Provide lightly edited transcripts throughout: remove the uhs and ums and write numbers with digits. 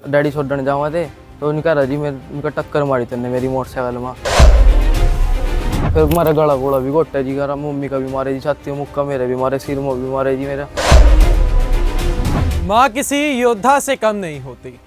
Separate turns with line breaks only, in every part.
Daddy छोड़ने जावा थे तो उनका रजी में उनका टक्कर मारी तेने मेरी मोटरसाइकिल में। फिर मेरा गला गोला भी घोटा जी, करा मम्मी का भी मारे जी, छाती मुक्का मेरे भी मारे, सिर में भी मारे जी मेरा।
माँ किसी योद्धा से कम नहीं होती।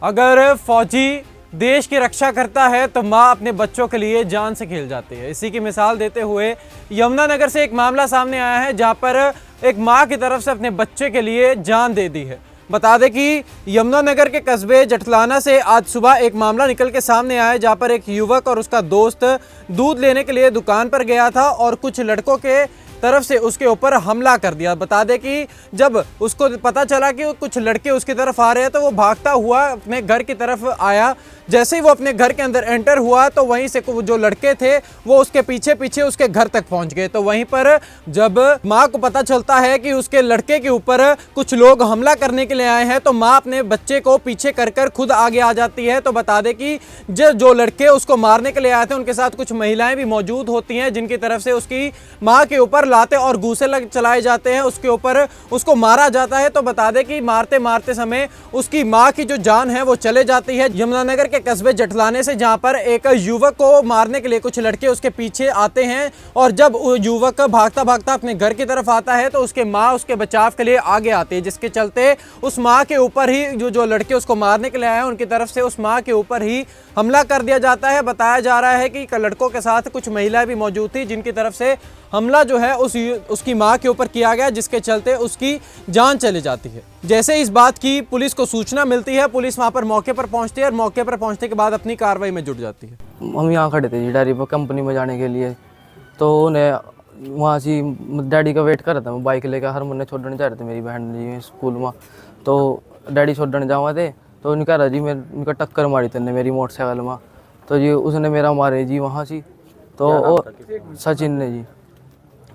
अगर फौजी देश की रक्षा करता है तो माँ अपने बच्चों के लिए जान से खेल जाती है। इसी की मिसाल देते हुए यमुनानगर से एक मामला सामने आया है जहाँ पर एक माँ की तरफ से अपने बच्चे के लिए जान दे दी है। बता दें कि यमुनानगर के कस्बे जटलाना से आज सुबह एक मामला निकल के सामने आया है जहाँ पर एक युवक और उसका दोस्त दूध लेने के लिए दुकान पर गया था और कुछ लड़कों के तरफ से उसके ऊपर हमला कर दिया। बता दें कि जब उसको पता चला कि कुछ लड़के उसकी तरफ आ रहे हैं तो वो भागता हुआ अपने घर की तरफ आया। जैसे ही वो अपने घर के अंदर एंटर हुआ तो वहीं से जो लड़के थे वो उसके पीछे पीछे उसके घर तक पहुंच गए। तो वहीं पर जब माँ को पता चलता है कि उसके लड़के के ऊपर कुछ लोग हमला करने के लिए आए हैं तो माँ अपने बच्चे को पीछे कर खुद आगे आ जाती है। तो बता दें कि जो लड़के उसको मारने के लिए आए थे उनके साथ कुछ महिलाएं भी मौजूद होती हैं जिनकी तरफ से उसकी माँ के ऊपर लाते और घूंसे चलाए जाते हैं, उसके ऊपर उसको मारा जाता है। तो बता दें कि मारते मारते समय उसकी माँ की जो जान है वो चले जाती है। यमुनानगर के कस्बे जटलाने से जहां पर एक युवक को मारने के लिए कुछ लड़के उसके पीछे आते हैं और जब वो युवक भागता भागता अपने घर की तरफ आता है तो उसके माँ उसके बचाव के लिए आगे आती है, जिसके चलते उस माँ के ऊपर ही जो लड़के उसको मारने के लिए आए हैं उनकी तरफ से उस माँ के ऊपर ही हमला कर दिया जाता है। बताया जा रहा है कि लड़कों के साथ कुछ महिलाएं भी मौजूद थी जिनकी तरफ से हमला जो है उसकी मां के ऊपर किया गया, जिसके चलते उसकी जान चली जाती है। जैसे इस बात की पुलिस को सूचना मिलती है, पुलिस वहां पर मौके पर पहुंचती है और मौके पर पहुंचने के बाद अपनी कार्रवाई में जुट जाती है।
हम यहाँ खड़े थे जी डेयरी पर कंपनी में जाने के लिए, तो उन्हें वहाँ से डैडी का वेट कर रहा था। मैं बाइक लेकर हर मुन्ने छोड़ने जा रहे थे मेरी बहन जी स्कूल में, तो डैडी छोड़ने जावा थे तो उनका रजी में उनका टक्कर मारी तेने मेरी मोटरसाइकिल में। तो जी उसने मेरा मारे जी वहाँ से, तो सचिन ने जी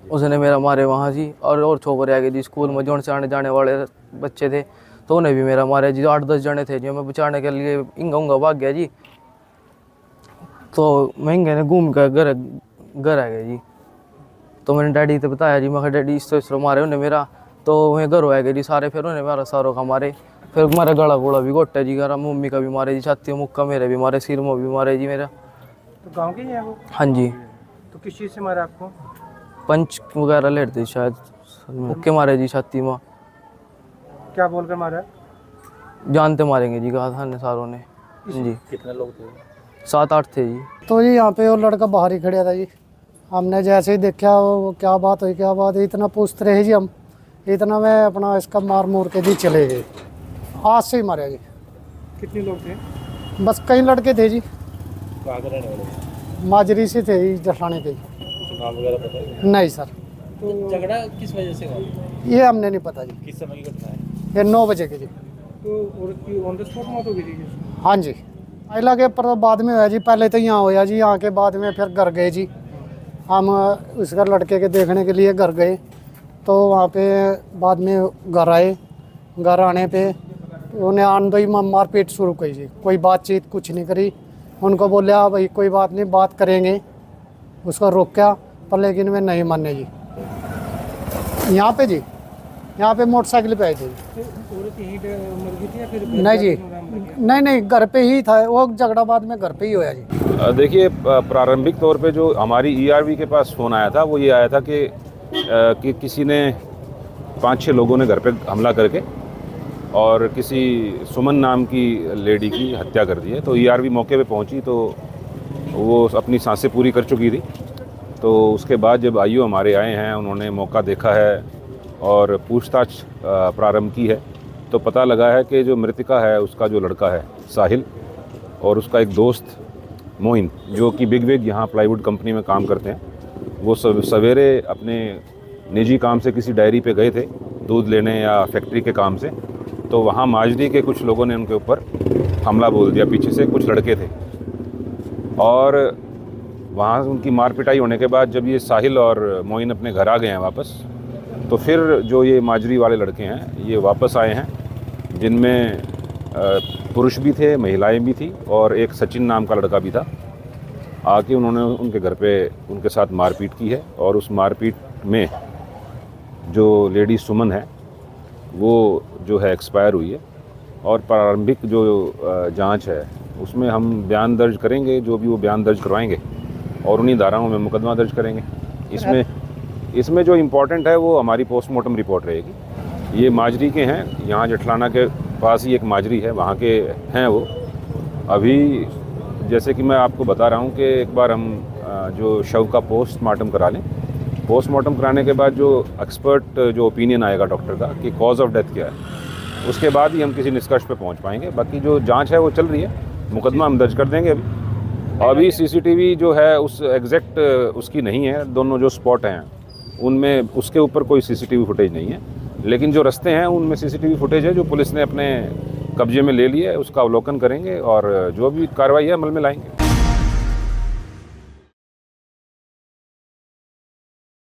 उसने मेरा मारे वहाँ से। और छोकरे आ गए जी स्कूल में जोन से आने जाने वाले बच्चे थे तो उन्हें भी मेरा मारे जी। 8-10 जने थे जो मैं बचाने के लिए इंगा उंगा भाग गया जी। तो महंगे ने घूम कर घर आ गया जी। तो मैंने डैडी से बताया जी, मैं डैडी इस तरह मारे उन्हें मेरा, तो वहीं घर आ गए जी सारे। फिर उन्हें मेरा सारों का मारे, फिर मेरा गला गोला भी घोटा जी, करा मम्मी का भी मारे जी, छाती मुक्का मेरे भी मारे, सिर में भी मारे जी मेरा।
तो गांव के ही है वो?
हाँ जी।
तो किस चीज़ से मारा आपको?
पंच वगैरह लेते शायद, मुक्के मारे जी छाती में।
क्या बोलकर मारा?
जानते मारेंगे जी, कहा था सारों ने जी।
कितने लोग थे?
7-8 थे जी।
तो जी यहाँ पे वो लड़का बाहर ही खड़ा था जी। हमने जैसे ही देखा वो क्या बात हुई क्या बात हुई, इतना पूछते रहे जी हम, इतना में अपना इसका मार मूर के जी चले गए। हाथ से ही मारे जी।
कितने लोग थे?
बस कई लड़के थे जी,
कहाँ के रहने वाले?
माजरी से थे जी, जठाने के।
नाम वगैरह पता है?
नहीं सर,
तो झगड़ा किस वजह से हुआ?
ये हमने नहीं पता जी।
किस समय की घटना है?
ये 9 बजे के जी।
तो औरत की ऑन द स्पॉट मौत हो गई थी?
हाँ जी, अला के पर बाद में हुआ जी। पहले तो यहाँ होया जी, यहाँ के बाद में फिर घर गए जी। हम उस घर लड़के के देखने के लिए घर गए, तो वहाँ पे बाद में घर आए। घर आने पे उन्हें आंदो ही मारपीट शुरू की जी। कोई बातचीत कुछ नहीं करी। उनको बोला भाई कोई बात नहीं, बात करेंगे, उसको रोका, पर लेकिन वे नहीं माने जी। यहाँ पे जी, यहाँ पे मोटरसाइकिल पे आए थे।
तो औरत यहीं मर गई थी या फिर?
नहीं जी, नहीं घर पे ही था वो झगड़ा, बाद में घर पे ही होया जी।
देखिए, प्रारंभिक तौर पे जो हमारी ईआरवी के पास फ़ोन आया था वो ये आया था कि किसी ने 5-6 लोगों ने घर पे हमला करके और किसी सुमन नाम की लेडी की हत्या कर दी है। तो ईआरवी मौके पे पहुंची तो वो अपनी सांसें पूरी कर चुकी थी। तो उसके बाद जब आईओ हमारे आए हैं, उन्होंने मौका देखा है और पूछताछ प्रारंभ की है, तो पता लगा है कि जो मृतिका है उसका जो लड़का है साहिल और उसका एक दोस्त मोइन, जो कि बिग वेग यहाँ प्लाईवुड कंपनी में काम करते हैं, वो सवेरे अपने निजी काम से किसी डायरी पे गए थे दूध लेने या फैक्ट्री के काम से। तो वहाँ माजरी के कुछ लोगों ने उनके ऊपर हमला बोल दिया, पीछे से कुछ लड़के थे, और वहाँ उनकी मार पिटाई होने के बाद जब ये साहिल और मोइन अपने घर आ गए हैं वापस, तो फिर जो ये माजरी वाले लड़के हैं ये वापस आए हैं, जिनमें पुरुष भी थे, महिलाएं भी थी और एक सचिन नाम का लड़का भी था। आके उन्होंने उनके घर पे उनके साथ मारपीट की है और उस मारपीट में जो लेडी सुमन है वो जो है एक्सपायर हुई है। और प्रारंभिक जो जांच है उसमें हम बयान दर्ज करेंगे, जो भी वो बयान दर्ज करवाएंगे और उन्हीं धाराओं में मुकदमा दर्ज करेंगे। इसमें जो इम्पोर्टेंट है वो हमारी पोस्टमार्टम रिपोर्ट रहेगी। ये माजरी के हैं, यहाँ जेठलाना के पास ही एक माजरी है, वहाँ के हैं वो। अभी जैसे कि मैं आपको बता रहा हूँ कि एक बार हम जो शव का पोस्टमार्टम करा लें, पोस्टमार्टम कराने के बाद जो एक्सपर्ट जो ओपिनियन आएगा डॉक्टर का कि कॉज ऑफ डेथ क्या है, उसके बाद ही हम किसी निष्कर्ष पे पहुंच पाएंगे। बाकी जो जांच है वो चल रही है, मुकदमा हम दर्ज कर देंगे। अभी सीसीटीवी जो है उस एग्जैक्ट उसकी नहीं है, दोनों जो स्पॉट हैं उनमें उसके ऊपर कोई सीसीटीवी फुटेज नहीं है, लेकिन जो रास्ते हैं उनमें सीसीटीवी फुटेज है जो पुलिस ने अपने कब्जे में ले लिया है। उसका अवलोकन करेंगे और जो भी कार्रवाई है अमल में लाएंगे।